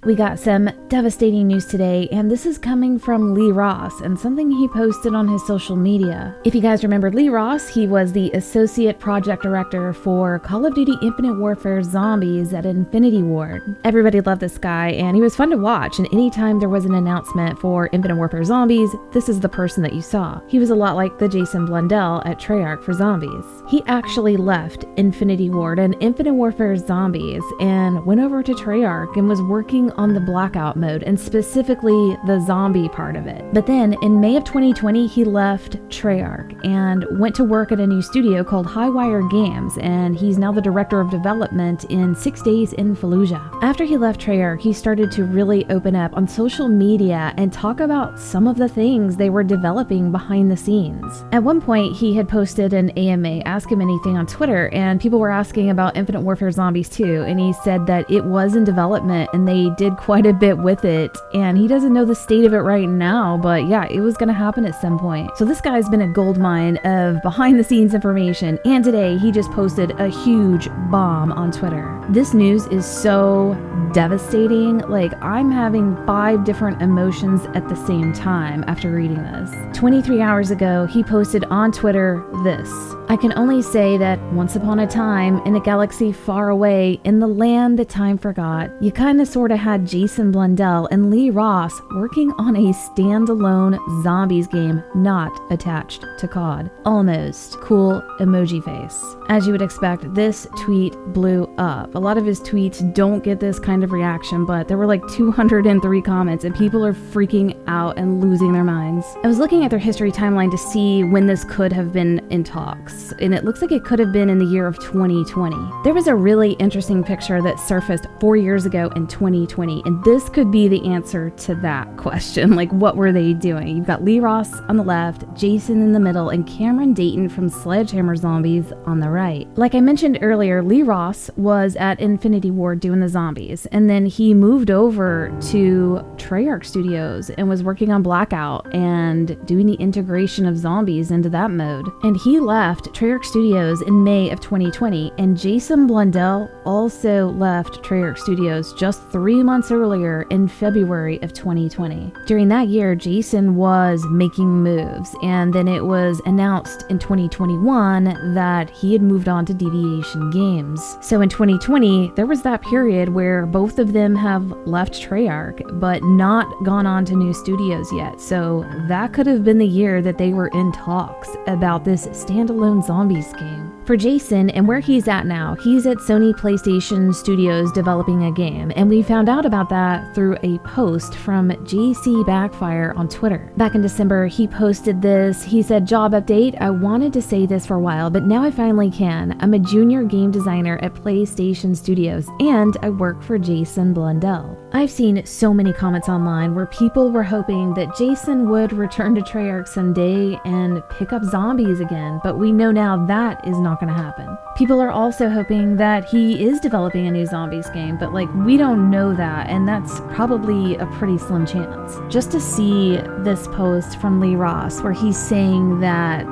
We got some devastating news today, and this is coming from Lee Ross and something he posted on his social media. If you guys remember Lee Ross, he was the Associate Project Director for Call of Duty Infinite Warfare Zombies at Infinity Ward. Everybody loved this guy, and he was fun to watch, and anytime there was an announcement for Infinite Warfare Zombies, this is the person that you saw. He was a lot like the Jason Blundell at Treyarch for Zombies. He actually left Infinity Ward and Infinite Warfare Zombies and went over to Treyarch and was working on the Blackout mode, and specifically the zombie part of it. But then in May of 2020, he left Treyarch and went to work at a new studio called Highwire Games, and he's now the Director of Development in 6 Days in Fallujah. After he left Treyarch, he started to really open up on social media and talk about some of the things they were developing behind the scenes. At one point, he had posted an AMA, Ask Him Anything, on Twitter, and people were asking about Infinite Warfare Zombies 2, and he said that it was in development and they did quite a bit with it, and he doesn't know the state of it right now, but yeah, it was gonna happen at some point. So this guy's been a gold mine of behind the scenes information, and today he just posted a huge bomb on Twitter. This news is so devastating. Like, I'm having 5 different emotions at the same time after reading this. 23 hours ago, he posted on Twitter this: I can only say that once upon a time, in a galaxy far away, in the land that time forgot, you kinda sorta had Jason Blundell and Lee Ross working on a standalone zombies game not attached to COD. Almost. Cool emoji face. As you would expect, this tweet blew up. A lot of his tweets don't get this kind of reaction, but there were like 203 comments and people are freaking out and losing their minds. I was looking at their history timeline to see when this could have been in talks, and it looks like it could have been in the year of 2020. There was a really interesting picture that surfaced 4 years ago in 2020, and this could be the answer to that question. Like, what were they doing? You've got Lee Ross on the left, Jason in the middle, and Cameron Dayton from Sledgehammer Zombies on the right. Like I mentioned earlier, Lee Ross was at Infinity Ward doing the zombies, and then he moved over to Treyarch Studios and was working on Blackout and doing the integration of zombies into that mode. And he left Treyarch Studios in May of 2020, and Jason Blundell also left Treyarch Studios just 3 months earlier in February of 2020. During that year, Jason was making moves, and then it was announced in 2021 that he had moved on to Deviation Games. So in 2020, there was that period where both of them have left Treyarch, but not gone on to new studios yet. So that could have been the year that they were in talks about this standalone zombies game. For Jason and where he's at now, he's at Sony PlayStation Studios developing a game, and we found out about that through a post from JC Backfire on Twitter. Back in December, he posted this. He said, "Job update, I wanted to say this for a while, but now I finally can. I'm a junior game designer at PlayStation Studios, and I work for Jason Blundell." I've seen so many comments online where people were hoping that Jason would return to Treyarch someday and pick up zombies again, but we know now that is not going to happen. People are also hoping that he is developing a new zombies game, but like, we don't know that, and that's probably a pretty slim chance. Just to see this post from Lee Ross where he's saying that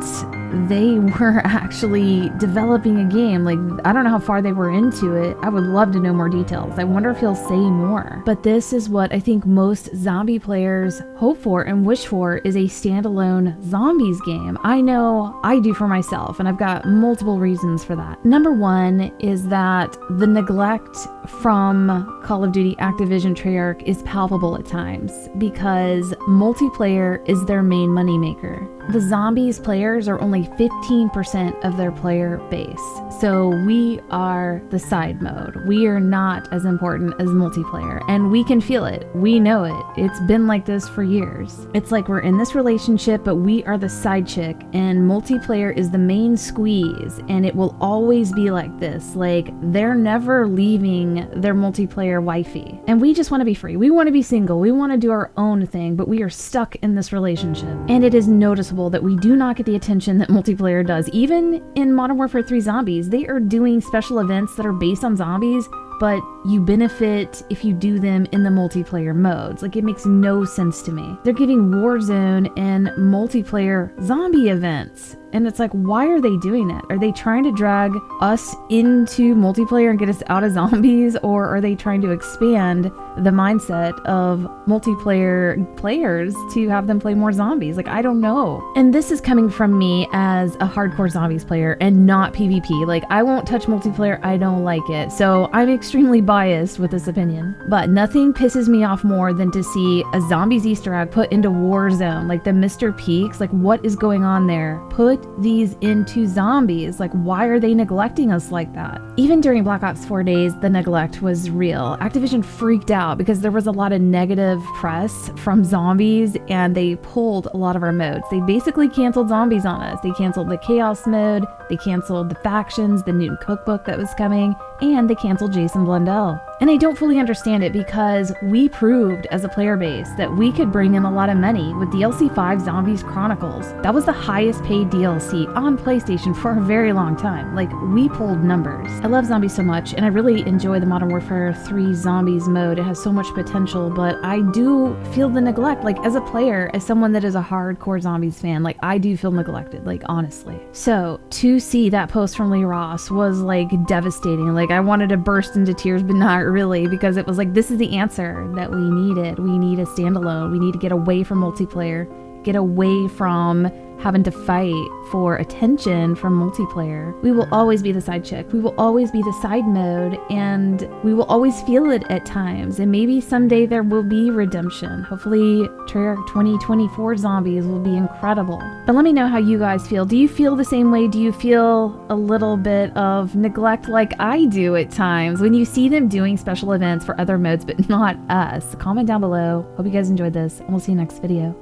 they were actually developing a game, like, I don't know how far they were into it. I would love to know more details. I wonder if he'll say more. But this is what I think most zombie players hope for and wish for, is a standalone zombies game. I know I do for myself, and I've got multiple reasons for that. Number one is that the neglect from Call of Duty Activision Treyarch is palpable at times because multiplayer is their main moneymaker. The zombies players are only 15% of their player base, so we are the side mode. We are not as important as multiplayer, and we can feel it. We know it. It's been like this for years. It's like we're in this relationship, but we are the side chick, and multiplayer is the main squeeze, and it will always be like this. Like, they're never leaving their multiplayer wifey, and we just want to be free. We want to be single. We want to do our own thing, but we are stuck in this relationship, and it is noticeable that we do not get the attention that multiplayer does. Even in Modern Warfare 3 Zombies, they are doing special events that are based on zombies, but you benefit if you do them in the multiplayer modes. Like, it makes no sense to me. They're giving Warzone and multiplayer zombie events. And it's like, why are they doing it? Are they trying to drag us into multiplayer and get us out of zombies? Or are they trying to expand the mindset of multiplayer players to have them play more zombies? Like, I don't know. And this is coming from me as a hardcore zombies player and not PvP. Like, I won't touch multiplayer. I don't like it. So I'm extremely biased with this opinion. But nothing pisses me off more than to see a zombies Easter egg put into Warzone. Like the Mr. Peaks. Like, what is going on there? Put these into zombies. Like, why are they neglecting us like that? Even during Black Ops 4 days, the neglect was real. Activision freaked out because there was a lot of negative press from zombies and they pulled a lot of our modes. They basically canceled zombies on us. They canceled the chaos mode, they canceled the factions, the Newton cookbook that was coming, and they canceled Jason Blundell. And I don't fully understand it because we proved as a player base that we could bring in a lot of money with DLC 5 Zombies Chronicles. That was the highest paid DLC on PlayStation for a very long time. Like, we pulled numbers. I love zombies so much, and I really enjoy the Modern Warfare 3 Zombies mode. It has so much potential, but I do feel the neglect. Like, as a player, as someone that is a hardcore zombies fan, like, I do feel neglected, like, honestly. So, to see that post from Lee Ross was, like, devastating. Like, I wanted to burst into tears, but not really, because it was like, this is the answer that we needed. We need a standalone. We need to get away from multiplayer, get away from having to fight for attention from multiplayer. We will always be the side chick. We will always be the side mode, and we will always feel it at times. And maybe someday there will be redemption. Hopefully Treyarch 2024 Zombies will be incredible. But let me know how you guys feel. Do you feel the same way? Do you feel a little bit of neglect like I do at times when you see them doing special events for other modes but not us? Comment down below. Hope you guys enjoyed this, and we'll see you next video.